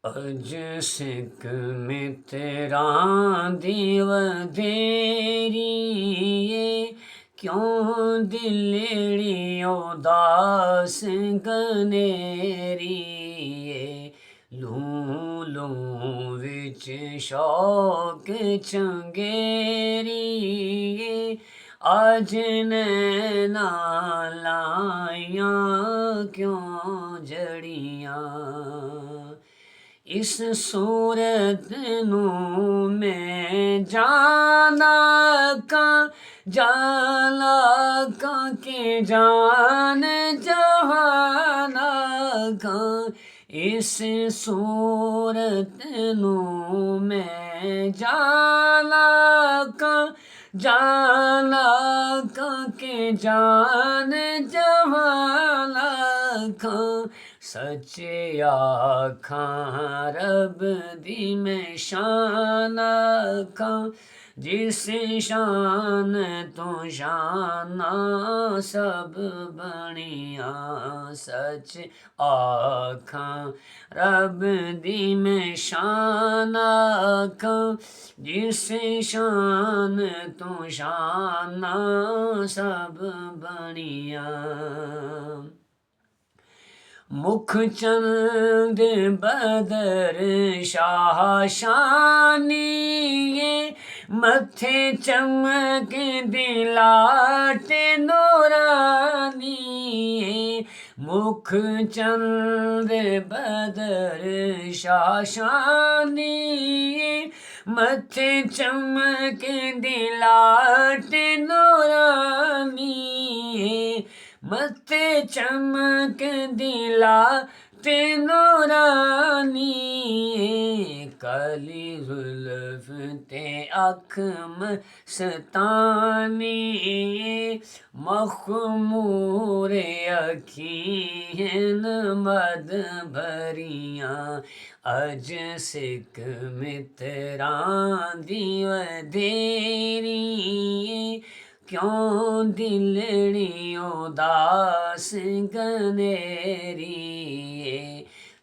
अज सिक मित्रां दी वधेरिए, क्यों दिलड़ी उदास गनेरिए। लूं लूं विच शौक चंगेरिए, अज नैना लाइयां क्यों जड़ियां। इस सूरत नूं मैं जाना का के जान जहाना का। इस सूरत नूं मैं जाना का के जान जहाना का। सच्चे आखां रब दी मैं शान आखां, जिस शान तो शाना सब बनियां। सच आखां रब दी मैं शान आखां, जिस शान तो शाना सब बनियां। मुख चंद बदर शाह शानिए, मथे चमक दिलाट नूरानिए। मुख चंद बदर शाह शानिए, मथे चमक दिलाट नूरानिए। मथे चमक दिला ते नूरानिए। काली जुल्फ ते अख मस्तानिए, मखमूर अखियन मद भरियां। अज सिक मित्रां दी वधेरिए, क्यों दिलड़ी उदास गनेरिए।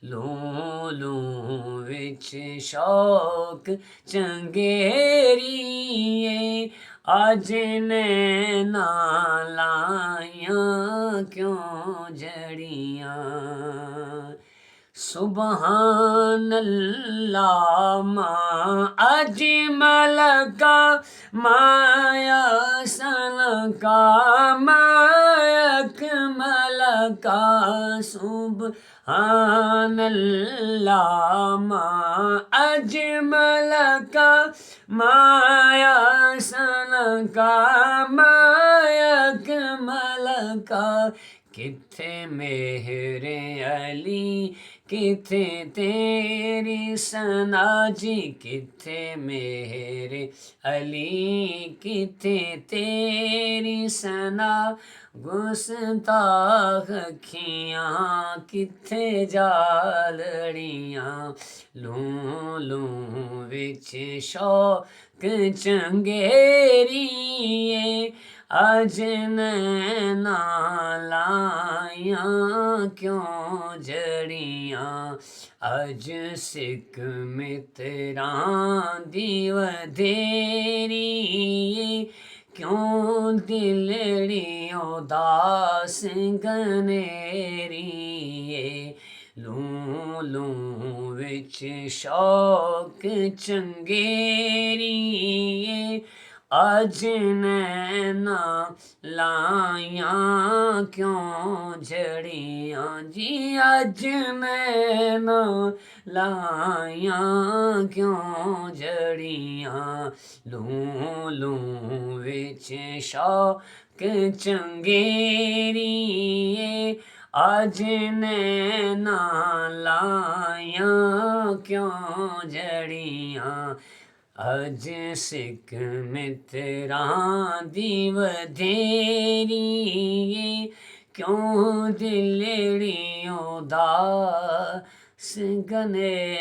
लूं लूं विच शौक चंगेरिए, अज नैना लाइयां क्यों जड़ियां। सुबहानल्लाह मां अजमल का माया सलका मायकमल का। सुबहानल्लाह मां अजमल का माया सलका मायकमल का। किथे मेहरे अली किथे तेरी सना जी, किथे मेरे अली किथे तेरी सना। गुस्ताख अखियां किथे जालड़ियां। लूं लूं विच शौक चंगेरिए, अज नैना लाइयां क्यों जड़ियां। अज सिक मित्रां दी वधेरिए, क्यों दिलड़ी उदास गनेरिए। लूं लूं विच शौक चंगेरिए, अज नैना लाइयां क्यों जड़ियां जी। अज नैना लाइयां क्यों जड़ियां। लूं लूं विच शौक चंगेरिए, अज नैना लाइयां क्यों जड़ियां। अज सिक मित्रां दी वधेरिए, क्यों दिलड़ी उदास गनेरिए।